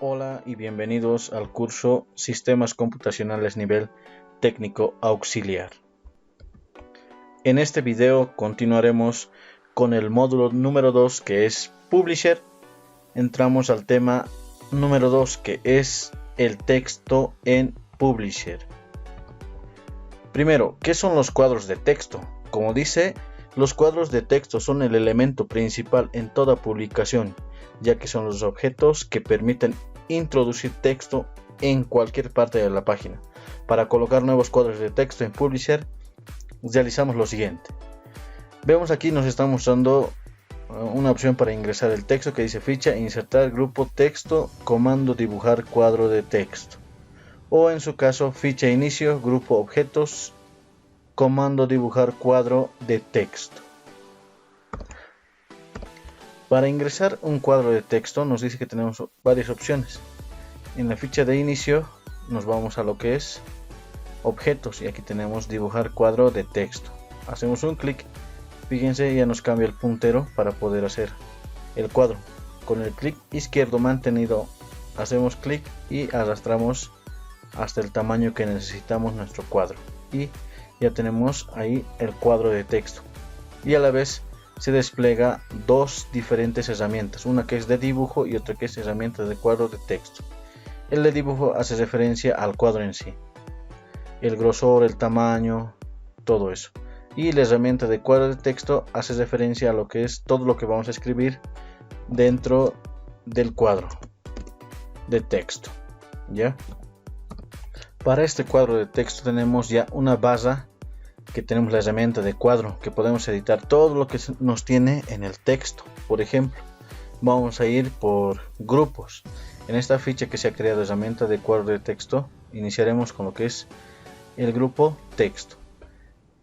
Hola y bienvenidos al curso Sistemas Computacionales nivel técnico auxiliar. En este video continuaremos con el módulo número 2 que es Publisher. Entramos al tema número 2 que es el texto en Publisher. Primero, ¿qué son los cuadros de texto? Como dice, los cuadros de texto son el elemento principal en toda publicación, ya que son los objetos que permiten introducir texto en cualquier parte de la página. Para colocar nuevos cuadros de texto en Publisher, realizamos lo siguiente. Vemos aquí nos está mostrando una opción para ingresar el texto que dice ficha, insertar grupo texto, comando dibujar cuadro de texto. O en su caso, ficha inicio, grupo objetos, comando dibujar cuadro de texto. Para ingresar un cuadro de texto nos dice que tenemos varias opciones. En la ficha de inicio nos vamos a lo que es objetos y aquí tenemos dibujar cuadro de texto. Hacemos un clic, fíjense, ya nos cambia el puntero para poder hacer el cuadro. Con el clic izquierdo mantenido hacemos clic y arrastramos hasta el tamaño que necesitamos nuestro cuadro y ya tenemos ahí el cuadro de texto. Y a la vez se despliega dos diferentes herramientas, una que es de dibujo y otra que es herramienta de cuadro de texto. El de dibujo hace referencia al cuadro en sí, el grosor, el tamaño, todo eso. Y la herramienta de cuadro de texto hace referencia a lo que es todo lo que vamos a escribir dentro del cuadro de texto. ¿Ya? Para este cuadro de texto tenemos ya una barra que tenemos la herramienta de cuadro que podemos editar todo lo que nos tiene en el texto. Por ejemplo, vamos a ir por grupos. En esta ficha que se ha creado herramienta de cuadro de texto, iniciaremos con lo que es el grupo texto.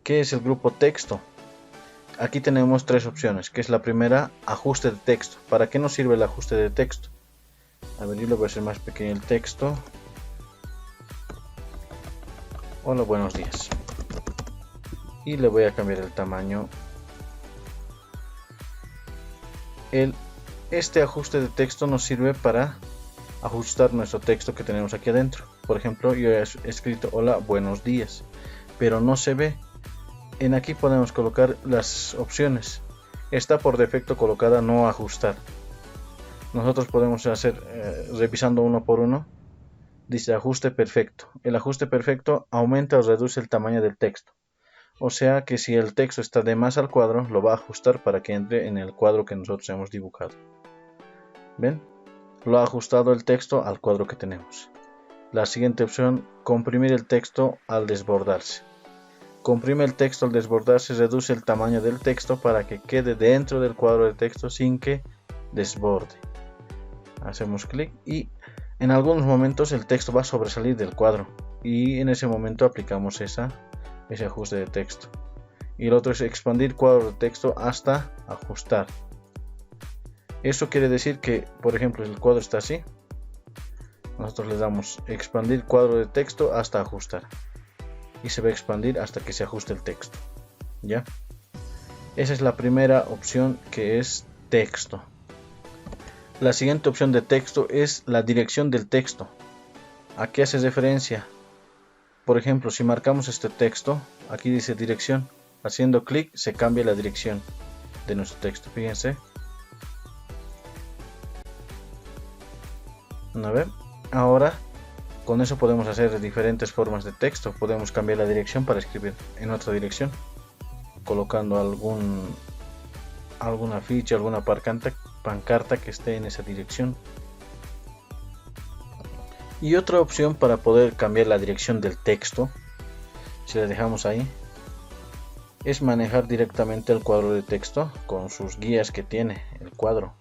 ¿Qué es el grupo texto? Aquí tenemos tres opciones, que es la primera, ajuste de texto. ¿Para qué nos sirve el ajuste de texto? A ver, yo le voy a hacer más pequeño el texto. Hola, buenos días. Y le voy a cambiar el tamaño. Este ajuste de texto nos sirve para ajustar nuestro texto que tenemos aquí adentro. Por ejemplo, yo he escrito hola, buenos días, pero no se ve. En aquí podemos colocar las opciones. Está por defecto colocada no ajustar. Nosotros podemos hacer revisando uno por uno. Dice ajuste perfecto. El ajuste perfecto aumenta o reduce el tamaño del texto. O sea que si el texto está de más al cuadro, lo va a ajustar para que entre en el cuadro que nosotros hemos dibujado. ¿Ven? Lo ha ajustado el texto al cuadro que tenemos. La siguiente opción, comprimir el texto al desbordarse. Comprime el texto al desbordarse, reduce el tamaño del texto para que quede dentro del cuadro de texto sin que desborde. Hacemos clic y en algunos momentos el texto va a sobresalir del cuadro y en ese momento aplicamos ese ajuste de texto. Y el otro es expandir cuadro de texto hasta ajustar. Eso quiere decir que, por ejemplo, el cuadro está así. Nosotros le damos expandir cuadro de texto hasta ajustar. Y se va a expandir hasta que se ajuste el texto. ¿Ya? Esa es la primera opción que es texto. La siguiente opción de texto es la dirección del texto. ¿A qué hace referencia? Por ejemplo, si marcamos este texto, aquí dice dirección. Haciendo clic se cambia la dirección de nuestro texto. Fíjense. A ver, ahora con eso podemos hacer diferentes formas de texto. Podemos cambiar la dirección para escribir en otra dirección, colocando alguna ficha, alguna pancarta que esté en esa dirección. Y otra opción para poder cambiar la dirección del texto, si la dejamos ahí, es manejar directamente el cuadro de texto con sus guías que tiene el cuadro.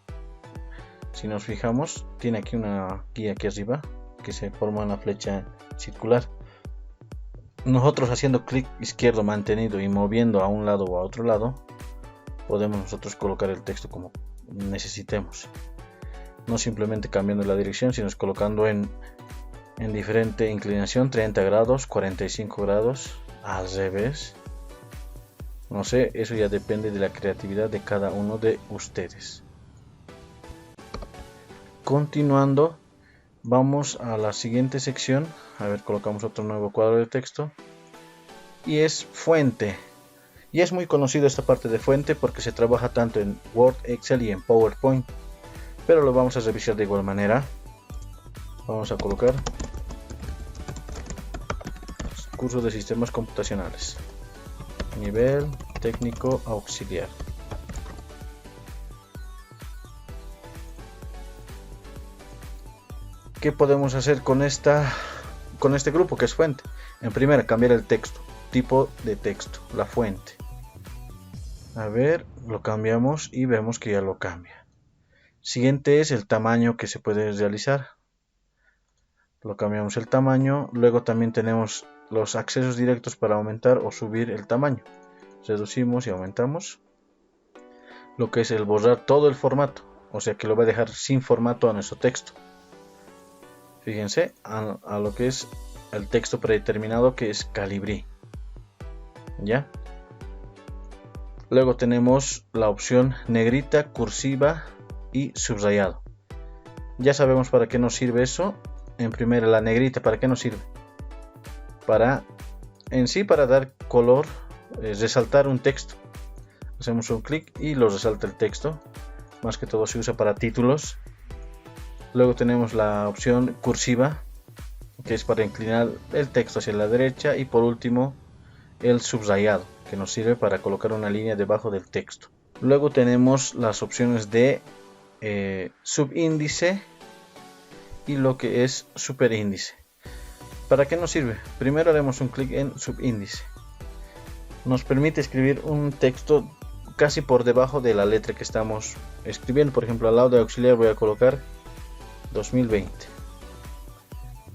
Si nos fijamos, tiene aquí una guía aquí arriba que se forma una flecha circular. Nosotros haciendo clic izquierdo mantenido y moviendo a un lado o a otro lado, podemos nosotros colocar el texto como necesitemos. No simplemente cambiando la dirección, sino colocando en diferente inclinación, 30 grados, 45 grados, al revés. No sé, eso ya depende de la creatividad de cada uno de ustedes. Continuando, Vamos a la siguiente sección. A ver, colocamos otro nuevo cuadro de texto. Y es fuente. Y es muy conocido esta parte de fuente porque se trabaja tanto en Word, Excel y en PowerPoint. Pero lo vamos a revisar de igual manera. Vamos a colocar curso de sistemas computacionales. Nivel técnico auxiliar. ¿Qué podemos hacer con este grupo que es fuente? En primera, cambiar el texto, tipo de texto, la fuente. A ver, lo cambiamos y vemos que ya lo cambia. Siguiente es el tamaño que se puede realizar. Lo cambiamos el tamaño. Luego también tenemos los accesos directos para aumentar o subir el tamaño. Reducimos y aumentamos. Lo que es el borrar todo el formato, o sea que lo va a dejar sin formato a nuestro texto. Fíjense a lo que es el texto predeterminado, que es Calibri. ¿Ya? Luego tenemos la opción negrita, cursiva y subrayado. Ya sabemos para qué nos sirve eso. En primera, la negrita, ¿para qué nos sirve? Para dar color, resaltar un texto. Hacemos un clic y lo resalta el texto. Más que todo se usa para títulos. Luego tenemos la opción cursiva, que es para inclinar el texto hacia la derecha. Y por último, el subrayado, que nos sirve para colocar una línea debajo del texto. Luego tenemos las opciones de subíndice y lo que es superíndice. ¿Para qué nos sirve? Primero haremos un clic en subíndice. Nos permite escribir un texto casi por debajo de la letra que estamos escribiendo. Por ejemplo, al lado de auxiliar voy a colocar 2020.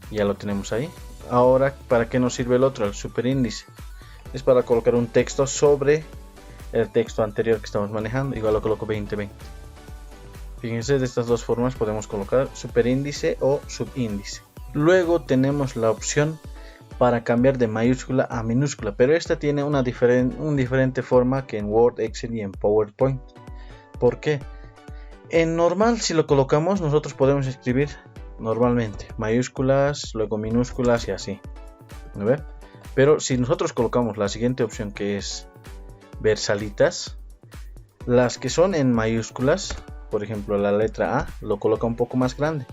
Ya lo tenemos ahí. Ahora, ¿para qué nos sirve el otro? El superíndice. Es para colocar un texto sobre el texto anterior que estamos manejando. Igual lo coloco 2020. Fíjense, de estas dos formas podemos colocar superíndice o subíndice. Luego tenemos la opción para cambiar de mayúscula a minúscula, pero esta tiene una diferente forma que en Word, Excel y en PowerPoint. ¿Por qué? En normal, si lo colocamos, nosotros podemos escribir normalmente mayúsculas, luego minúsculas y así. ¿A ver? Pero si nosotros colocamos la siguiente opción, que es versalitas, las que son en mayúsculas, por ejemplo la letra A, lo coloca un poco más grande.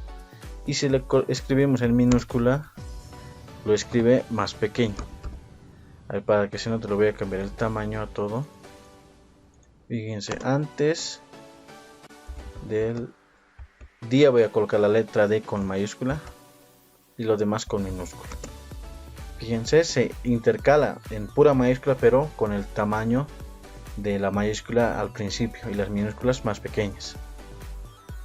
Y si le escribimos en minúscula, lo escribe más pequeño. Ahí, para que si no, te lo voy a cambiar el tamaño a todo. Fíjense, antes del día voy a colocar la letra D con mayúscula y lo demás con minúscula. Fíjense, se intercala en pura mayúscula, pero con el tamaño de la mayúscula al principio y las minúsculas más pequeñas.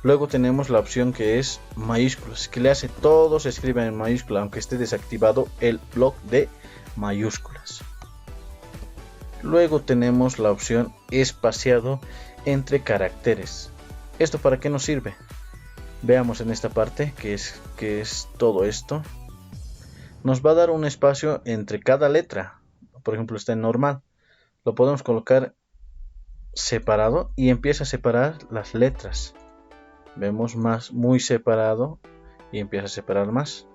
Luego tenemos la opción que es mayúsculas, que le hace todo se escribe en mayúscula, aunque esté desactivado el bloc de mayúsculas. Luego tenemos la opción espaciado entre caracteres. ¿Esto para qué nos sirve? Veamos en esta parte que es todo esto. Nos va a dar un espacio entre cada letra. Por ejemplo, está en normal. Lo podemos colocar separado y empieza a separar las letras. Vemos muy separado y empieza a separar más.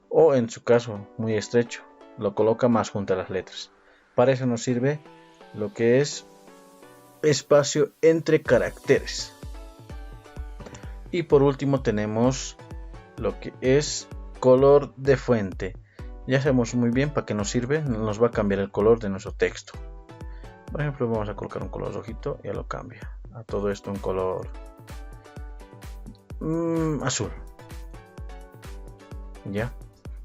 O en su caso muy estrecho, lo coloca más junto a las letras. Para eso nos sirve lo que es espacio entre caracteres. Y por último tenemos lo que es color de fuente. Ya sabemos muy bien para qué nos sirve. Nos va a cambiar el color de nuestro texto. Por ejemplo, vamos a colocar un color rojito y ya lo cambia. A todo esto un color azul. Ya.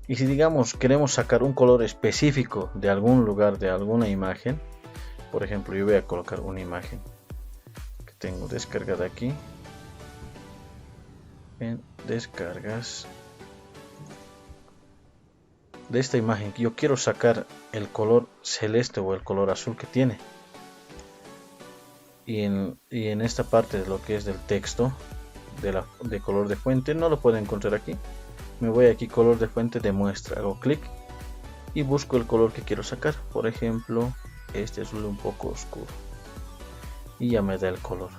Y si digamos queremos sacar un color específico de algún lugar, de alguna imagen, por ejemplo, yo voy a colocar una imagen que tengo descargada aquí en descargas de esta imagen. Yo quiero sacar el color celeste o el color azul que tiene, y en esta parte de lo que es del texto de color de fuente no lo puedo encontrar aquí. Me voy aquí, color de fuente de muestra, hago clic y busco el color que quiero sacar. Por ejemplo, este azul un poco oscuro, y ya me da el color.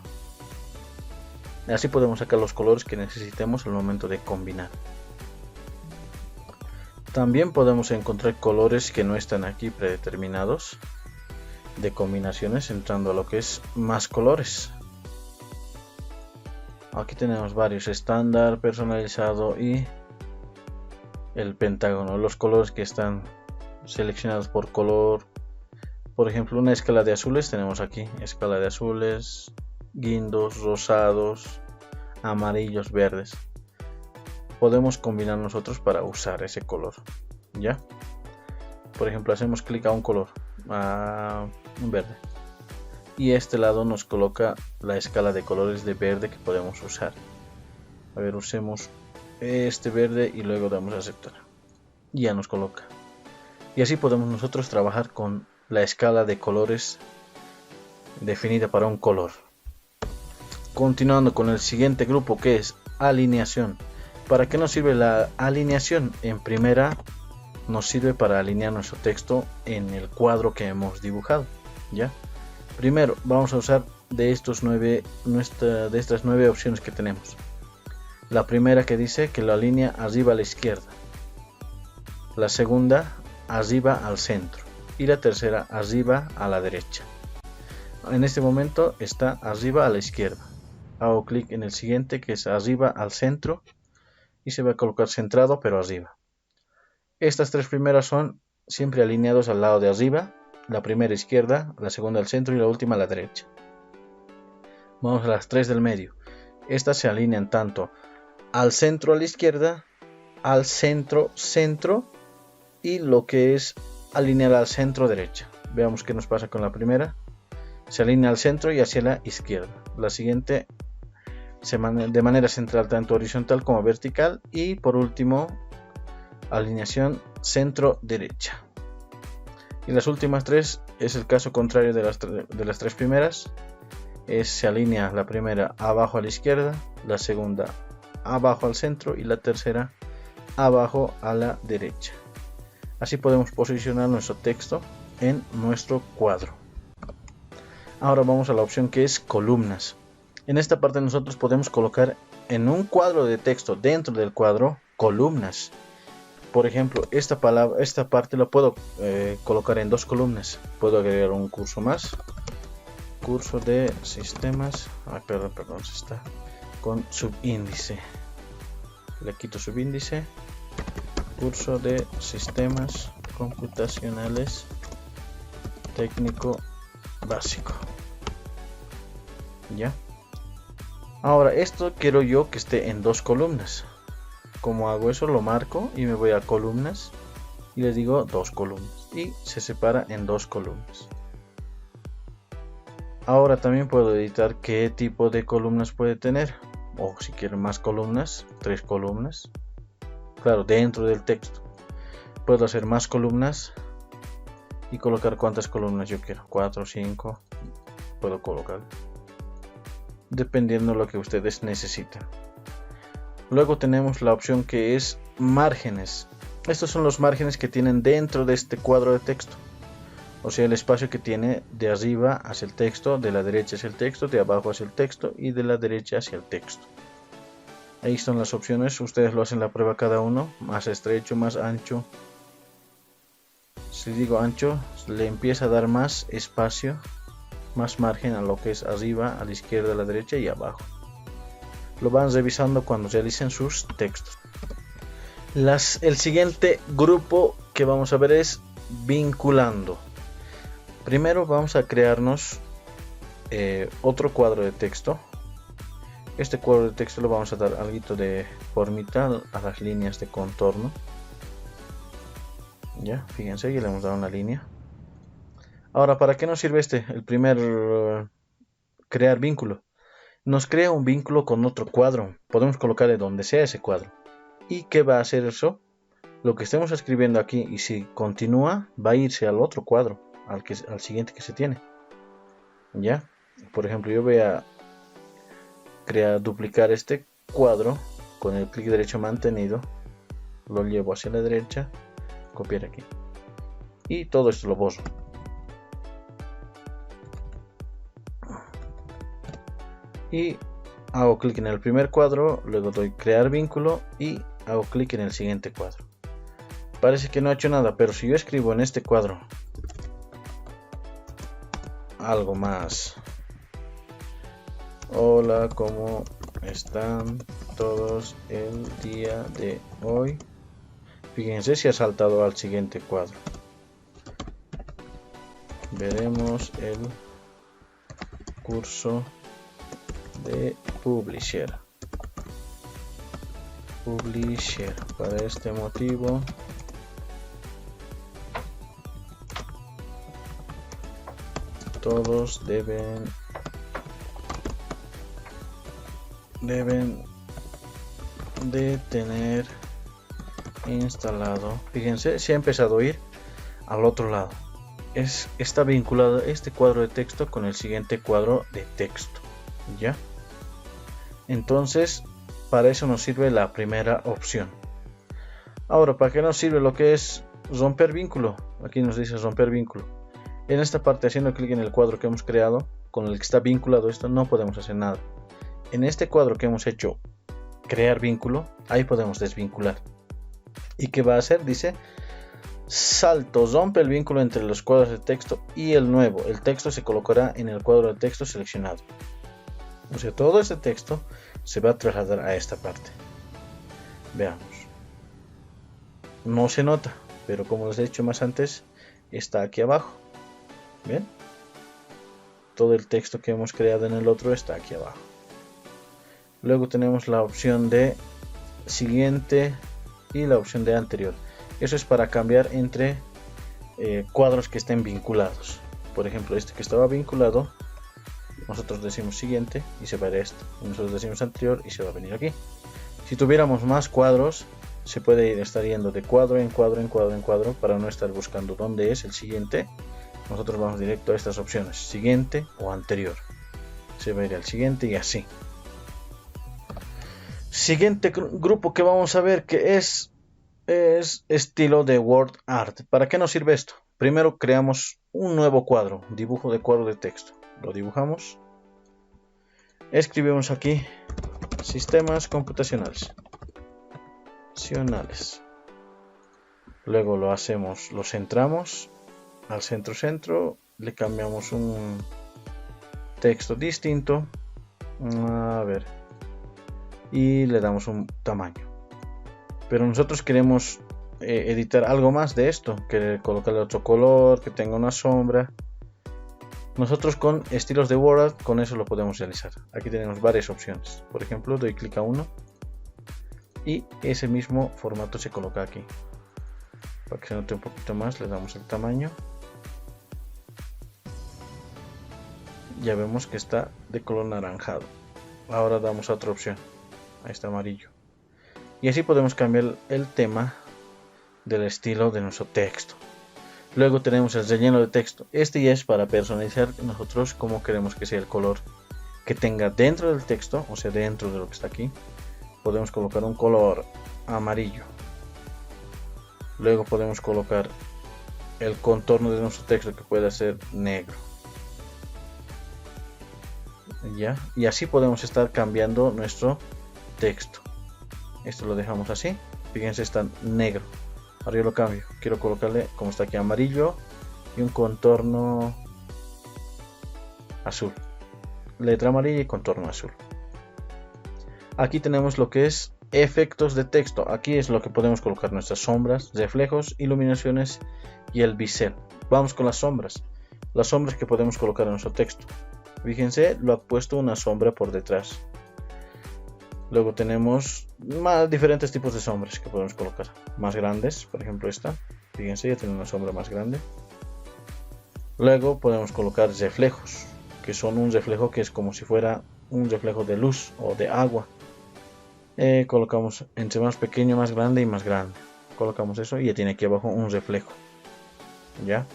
Así podemos sacar los colores que necesitemos al momento de combinar. También podemos encontrar colores que no están aquí predeterminados de combinaciones, entrando a lo que es más colores. Aquí tenemos varios: estándar, personalizado y el pentágono. Los colores que están seleccionados por color. Por ejemplo, una escala de azules tenemos aquí: escala de azules, guindos, rosados, amarillos, verdes. Podemos combinar nosotros para usar ese color. ¿Ya? Por ejemplo, hacemos clic a un color, a un verde, y este lado nos coloca la escala de colores de verde que podemos usar. A ver, usemos este verde y luego damos a aceptar. Y ya nos coloca. Y así podemos nosotros trabajar con la escala de colores definida para un color. Continuando con el siguiente grupo, que es alineación. ¿Para qué nos sirve la alineación? En primera, nos sirve para alinear nuestro texto en el cuadro que hemos dibujado. ¿Ya? Primero vamos a usar de estas 9 opciones que tenemos. La primera, que dice que lo alinea arriba a la izquierda. La segunda, arriba al centro. Y la tercera, arriba a la derecha. En este momento está arriba a la izquierda. Hago clic en el siguiente, que es arriba al centro, y se va a colocar centrado pero arriba. Estas tres primeras son siempre alineados al lado de arriba. La primera izquierda, la segunda al centro y la última a la derecha. Vamos a las tres del medio. Estas se alinean tanto al centro a la izquierda, al centro y lo que es alinear al centro derecha. Veamos qué nos pasa con la primera. Se alinea al centro y hacia la izquierda. La siguiente de manera central, tanto horizontal como vertical. Y por último, alineación centro derecha. Y las últimas tres es el caso contrario de las tres primeras. Se alinea la primera abajo a la izquierda, la segunda abajo al centro y la tercera abajo a la derecha. Así podemos posicionar nuestro texto en nuestro cuadro. Ahora vamos a la opción que es columnas. En esta parte nosotros podemos colocar en un cuadro de texto, dentro del cuadro, columnas. Por ejemplo, esta parte la puedo colocar en dos columnas. Puedo agregar un curso más. Curso de sistemas. Perdón, está con subíndice. Le quito subíndice. Curso de sistemas computacionales técnico básico. Ya. Ahora esto quiero yo que esté en dos columnas. ¿Cómo hago eso? Lo marco y me voy a columnas y le digo dos columnas y se separa en dos columnas. Ahora también puedo editar qué tipo de columnas puede tener, o si quiero más columnas, 3 columnas. Claro, dentro del texto puedo hacer más columnas y colocar cuantas columnas yo quiero, 4 o 5 puedo colocar, dependiendo de lo que ustedes necesitan. Luego tenemos la opción que es márgenes. Estos son los márgenes que tienen dentro de este cuadro de texto. O sea, el espacio que tiene de arriba hacia el texto, de la derecha hacia el texto, de abajo hacia el texto y de la derecha hacia el texto. Ahí están las opciones. Ustedes lo hacen la prueba cada uno. Más estrecho, más ancho. Si digo ancho, le empieza a dar más espacio, más margen a lo que es arriba, a la izquierda, a la derecha y abajo. Lo van revisando cuando realicen sus textos. El siguiente grupo que vamos a ver es vinculando. Primero vamos a crearnos otro cuadro de texto. Este cuadro de texto le vamos a dar algo de formita a las líneas de contorno. Ya, fíjense, ya le hemos dado una línea. Ahora, ¿para qué nos sirve el primer crear vínculo? Nos crea un vínculo con otro cuadro. Podemos colocarle donde sea ese cuadro. ¿Y qué va a hacer eso? Lo que estemos escribiendo aquí, y si continúa, va a irse al otro cuadro, al siguiente que se tiene. ¿Ya? Por ejemplo, yo voy a duplicar este cuadro con el clic derecho mantenido. Lo llevo hacia la derecha, copiar aquí. Y todo esto lo borro. Y hago clic en el primer cuadro, luego doy crear vínculo y hago clic en el siguiente cuadro. Parece que no ha hecho nada, pero si yo escribo en este cuadro algo más: hola, ¿cómo están todos el día de hoy? Fíjense si ha saltado al siguiente cuadro. Veremos el curso de Publisher. Para este motivo todos deben de tener instalado. Fíjense, se ha empezado a ir al otro lado. Está vinculado este cuadro de texto con el siguiente cuadro de texto. ¿Ya? Entonces, para eso nos sirve la primera opción. Ahora, ¿para qué nos sirve lo que es romper vínculo? Aquí nos dice romper vínculo. En esta parte, haciendo clic en el cuadro que hemos creado, con el que está vinculado esto, no podemos hacer nada. En este cuadro que hemos hecho crear vínculo, ahí podemos desvincular. ¿Y qué va a hacer? Dice: salto, rompe el vínculo entre los cuadros de texto y el nuevo. El texto se colocará en el cuadro de texto seleccionado. O sea, todo este texto se va a trasladar a esta parte. Veamos. No se nota, pero como les he dicho más antes, está aquí abajo. ¿Ven? Todo el texto que hemos creado en el otro está aquí abajo. Luego tenemos la opción de siguiente y la opción de anterior. Eso es para cambiar entre cuadros que estén vinculados. Por ejemplo, este que estaba vinculado, nosotros decimos siguiente y se va a ir esto. Y nosotros decimos anterior y se va a venir aquí. Si tuviéramos más cuadros, se puede estar yendo de cuadro en cuadro en cuadro en cuadro para no estar buscando dónde es el siguiente. Nosotros vamos directo a estas opciones: siguiente o anterior. Se va a ir al siguiente y así. Siguiente grupo que vamos a ver, que es estilo de word art. ¿Para qué nos sirve esto? Primero creamos un nuevo cuadro, dibujo de cuadro de texto. Lo dibujamos. Escribimos aquí sistemas computacionales. Luego lo hacemos, lo centramos al centro, le cambiamos un texto distinto. A ver. Y le damos un tamaño. Pero nosotros queremos editar algo más de esto, que colocarle otro color, que tenga una sombra. Nosotros con estilos de Word, con eso lo podemos realizar. Aquí tenemos varias opciones. Por ejemplo, doy clic a uno y ese mismo formato se coloca aquí. Para que se note un poquito más, le damos el tamaño. Ya vemos que está de color naranjado. Ahora damos a otra opción. Ahí está amarillo. Y así podemos cambiar el tema del estilo de nuestro texto. Luego tenemos el relleno de texto. Este ya es para personalizar nosotros cómo queremos que sea el color que tenga dentro del texto, o sea, dentro de lo que está aquí. Podemos colocar un color amarillo. Luego podemos colocar el contorno de nuestro texto, que puede ser negro. ¿Ya? Y así podemos estar cambiando nuestro texto. Esto lo dejamos así. Fíjense, está negro. Ahora yo lo cambio. Quiero colocarle, como está aquí, amarillo y un contorno azul. Letra amarilla y contorno azul. Aquí tenemos lo que es efectos de texto. Aquí es lo que podemos colocar nuestras sombras, reflejos, iluminaciones y el bisel. Vamos con las sombras. Las sombras que podemos colocar en nuestro texto. Fíjense, lo ha puesto una sombra por detrás. Luego tenemos más diferentes tipos de sombras que podemos colocar. Más grandes, por ejemplo esta. Fíjense, ya tiene una sombra más grande. Luego podemos colocar reflejos, que son un reflejo que es como si fuera un reflejo de luz o de agua. Colocamos entre más pequeño, más grande y más grande. Colocamos eso y ya tiene aquí abajo un reflejo. ¿Ya?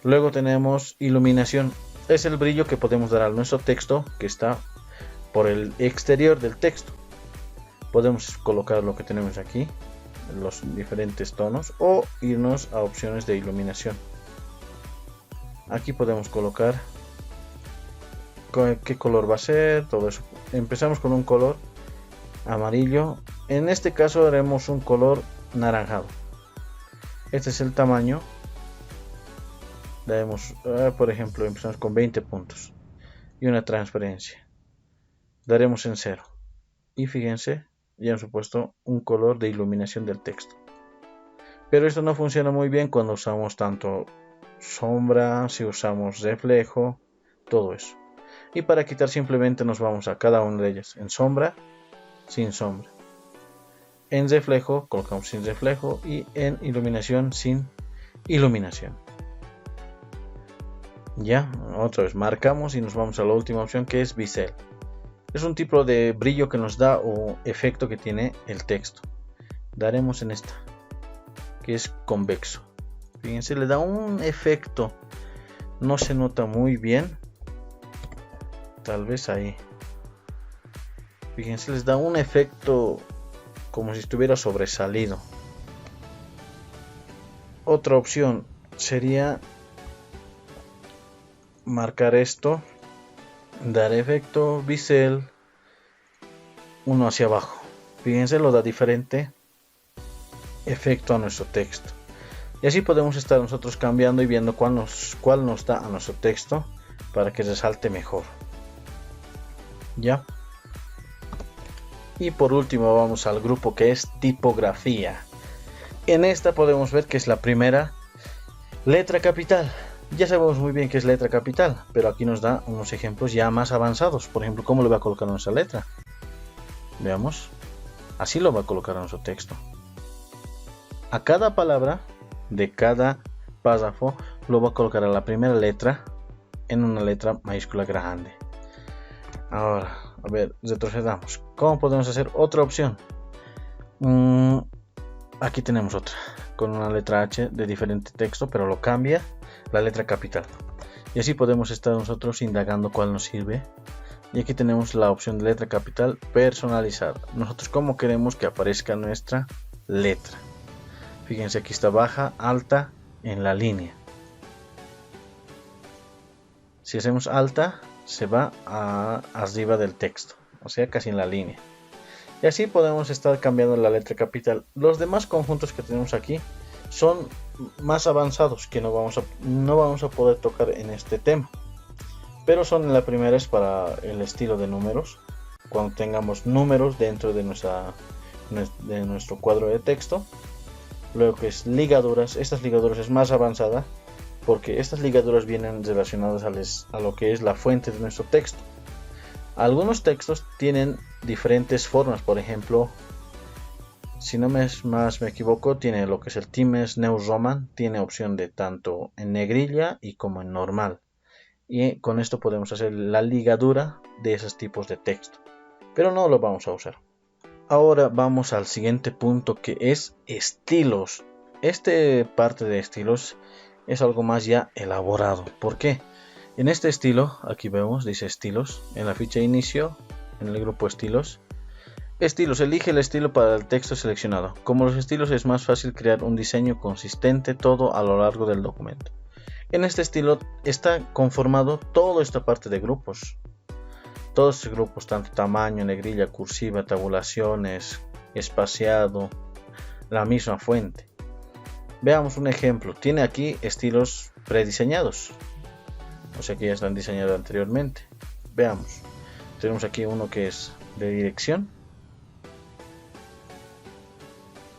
Luego tenemos iluminación. Es el brillo que podemos dar a nuestro texto que está por el exterior del texto. Podemos colocar lo que tenemos aquí, los diferentes tonos, o irnos a opciones de iluminación. Aquí podemos colocar qué color va a ser, todo eso. Empezamos con un color amarillo. En este caso haremos un color naranjado. Este es el tamaño. Daremos, por ejemplo, empezamos con 20 puntos y una transparencia. Daremos en 0. Y fíjense, ya hemos puesto un color de iluminación del texto. Pero esto no funciona muy bien cuando usamos tanto sombra, si usamos reflejo, todo eso. Y para quitar simplemente nos vamos a cada una de ellas. En sombra, sin sombra. En reflejo, colocamos sin reflejo. Y en iluminación, sin iluminación. Ya, otra vez marcamos y nos vamos a la última opción, que es bisel. Es un tipo de brillo que nos da o efecto que tiene el texto. Daremos en esta, que es convexo. Fíjense, le da un efecto. No se nota muy bien. Tal vez ahí. Fíjense, les da un efecto como si estuviera sobresalido. Otra opción sería marcar esto, dar efecto bisel, uno hacia abajo. Fíjense, lo da diferente efecto a nuestro texto. Y así podemos estar nosotros cambiando y viendo cuál nos da a nuestro texto para que resalte mejor. Ya. Y por último vamos al grupo que es tipografía. En esta podemos ver que es la primera letra capital. Ya sabemos muy bien que es letra capital, pero aquí nos da unos ejemplos ya más avanzados. Por ejemplo, ¿cómo le va a colocar nuestra letra? Veamos. Así lo va a colocar en nuestro texto. A cada palabra de cada párrafo lo va a colocar a la primera letra en una letra mayúscula grande. Ahora, a ver, retrocedamos. ¿Cómo podemos hacer otra opción? Aquí tenemos otra con una letra H de diferente texto, pero lo cambia la letra capital. Y así podemos estar nosotros indagando cuál nos sirve. Y aquí tenemos la opción de letra capital personalizada. Nosotros cómo queremos que aparezca nuestra letra. Fíjense, aquí está baja, alta, en la línea. Si hacemos alta, se va arriba del texto, o sea, casi en la línea. Y así podemos estar cambiando la letra capital. Los demás conjuntos que tenemos aquí son más avanzados que no vamos a poder tocar en este tema. Pero son en la primera es para el estilo de números. Cuando tengamos números dentro de nuestro cuadro de texto. Luego que es ligaduras. Estas ligaduras es más avanzada porque estas ligaduras vienen relacionadas a lo que es la fuente de nuestro texto. Algunos textos tienen diferentes formas. Por ejemplo, si no me equivoco, tiene lo que es el Times New Roman. Tiene opción de tanto en negrilla y como en normal. Y con esto podemos hacer la ligadura de esos tipos de texto. Pero no lo vamos a usar. Ahora vamos al siguiente punto, que es estilos. Este parte de estilos es algo más ya elaborado. ¿Por qué? En este estilo, aquí vemos, dice estilos. En la ficha inicio, en el grupo estilos. Estilos, elige el estilo para el texto seleccionado. Como los estilos es más fácil crear un diseño consistente todo a lo largo del documento. En este estilo está conformado toda esta parte de grupos. Todos estos grupos, tanto tamaño, negrilla, cursiva, tabulaciones, espaciado, la misma fuente. Veamos un ejemplo. Tiene aquí estilos prediseñados. O sea que ya están diseñados anteriormente. Veamos. Tenemos aquí uno que es de dirección.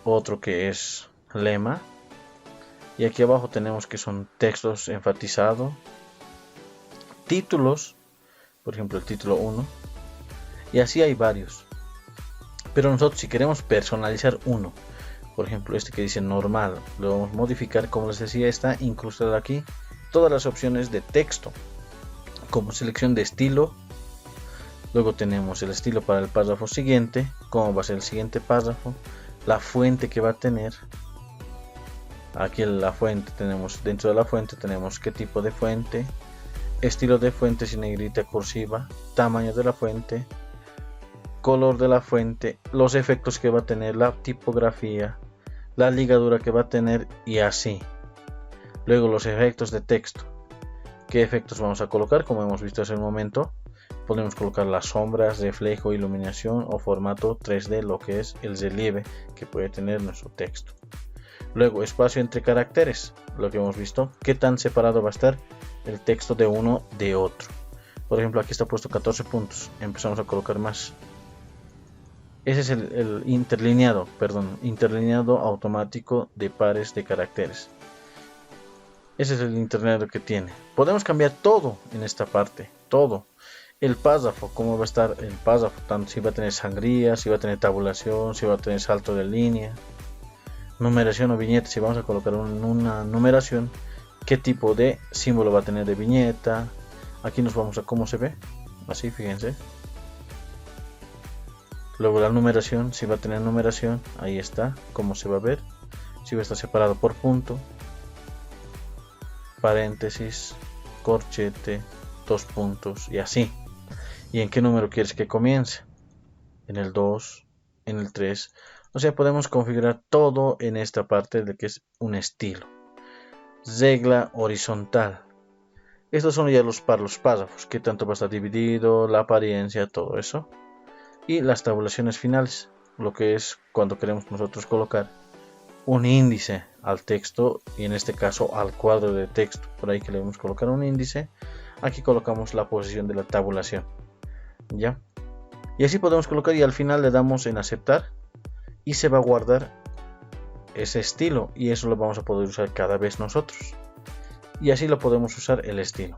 Otro que es lema. Y aquí abajo tenemos que son textos enfatizados. Títulos. Por ejemplo el título 1. Y así hay varios. Pero nosotros si queremos personalizar uno. Por ejemplo este que dice normal. Lo vamos a modificar. Como les decía, está incrustado aquí todas las opciones de texto. Como selección de estilo. Luego tenemos el estilo para el párrafo siguiente. Cómo va a ser el siguiente párrafo. La fuente que va a tener. Aquí en la fuente tenemos, dentro de la fuente tenemos qué tipo de fuente, estilo de fuente sin negrita cursiva, tamaño de la fuente, color de la fuente, los efectos que va a tener, la tipografía, la ligadura que va a tener y así. Luego los efectos de texto, qué efectos vamos a colocar, como hemos visto hace un momento. podemos colocar las sombras, reflejo, iluminación o formato 3D, lo que es el relieve que puede tener nuestro texto. Luego, espacio entre caracteres, lo que hemos visto, qué tan separado va a estar el texto de uno de otro. Por ejemplo, aquí está puesto 14 puntos, empezamos a colocar más. Ese es el interlineado automático de pares de caracteres. Ese es el interlineado que tiene. Podemos cambiar todo en esta parte, todo. El párrafo, cómo va a estar el párrafo, tanto si va a tener sangría, si va a tener tabulación, si va a tener salto de línea, numeración o viñeta. Si vamos a colocar una numeración, qué tipo de símbolo va a tener de viñeta. Aquí nos vamos a cómo se ve, así, fíjense. Luego la numeración, si va a tener numeración, ahí está, cómo se va a ver. Si va a estar separado por punto, paréntesis, corchete, 2 puntos y así. ¿Y en qué número quieres que comience? En el 2, en el 3. O sea, podemos configurar todo en esta parte de que es un estilo. Regla horizontal. Estos son ya los párrafos, qué tanto va a estar dividido, la apariencia, todo eso. Y las tabulaciones finales, lo que es cuando queremos nosotros colocar un índice al texto, y en este caso al cuadro de texto. Por ahí que le vamos a colocar un índice. Aquí colocamos la posición de la tabulación. ¿Ya? Y así podemos colocar, y al final le damos en aceptar y se va a guardar ese estilo, y eso lo vamos a poder usar cada vez nosotros. Y así lo podemos usar el estilo.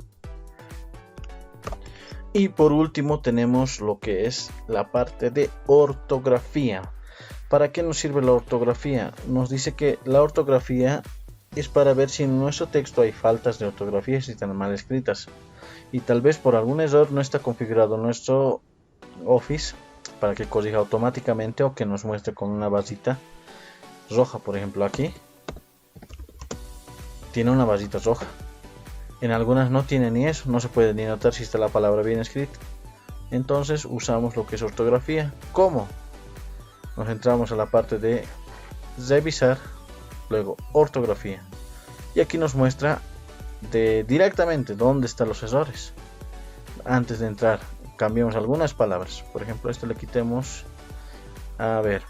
Y por último tenemos lo que es la parte de ortografía. ¿Para qué nos sirve la ortografía? Nos dice que la ortografía es para ver si en nuestro texto hay faltas de ortografía, si están mal escritas. Y tal vez por algún error no está configurado nuestro Office para que corrija automáticamente, o que nos muestre con una barrita roja. Por ejemplo, aquí tiene una barrita roja. En algunas no tiene ni eso, no se puede ni notar si está la palabra bien escrita. Entonces usamos lo que es ortografía. ¿Cómo? Nos entramos a la parte de revisar, luego ortografía, y aquí nos muestra directamente dónde están los errores. Antes de entrar, cambiamos algunas palabras. Por ejemplo, esto le quitemos, a ver,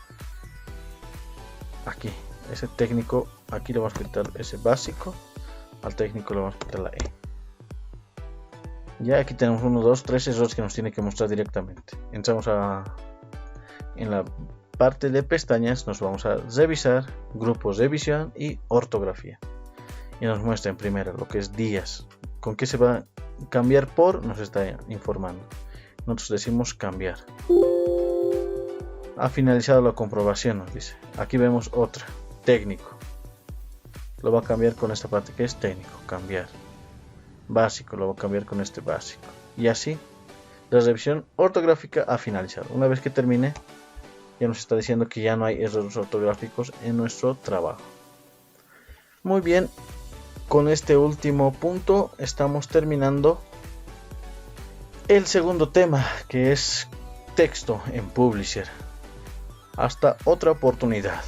aquí, ese técnico, aquí le vamos a quitar ese básico. Al técnico le vamos a quitar la E. Ya aquí tenemos 1, 2, 3 errores que nos tiene que mostrar directamente. Entramos en la parte de pestañas, nos vamos a revisar, grupos de revisión y ortografía. Y nos muestra en primera lo que es días. ¿Con qué se va a cambiar por? Nos está informando. Nosotros decimos cambiar. Ha finalizado la comprobación, nos dice. Aquí vemos otra, técnico. Lo va a cambiar con esta parte que es técnico, cambiar. Básico, lo va a cambiar con este básico. Y así, la revisión ortográfica ha finalizado. Una vez que termine, ya nos está diciendo que ya no hay errores ortográficos en nuestro trabajo. Muy bien, con este último punto estamos terminando el segundo tema, que es texto en Publisher. Hasta otra oportunidad.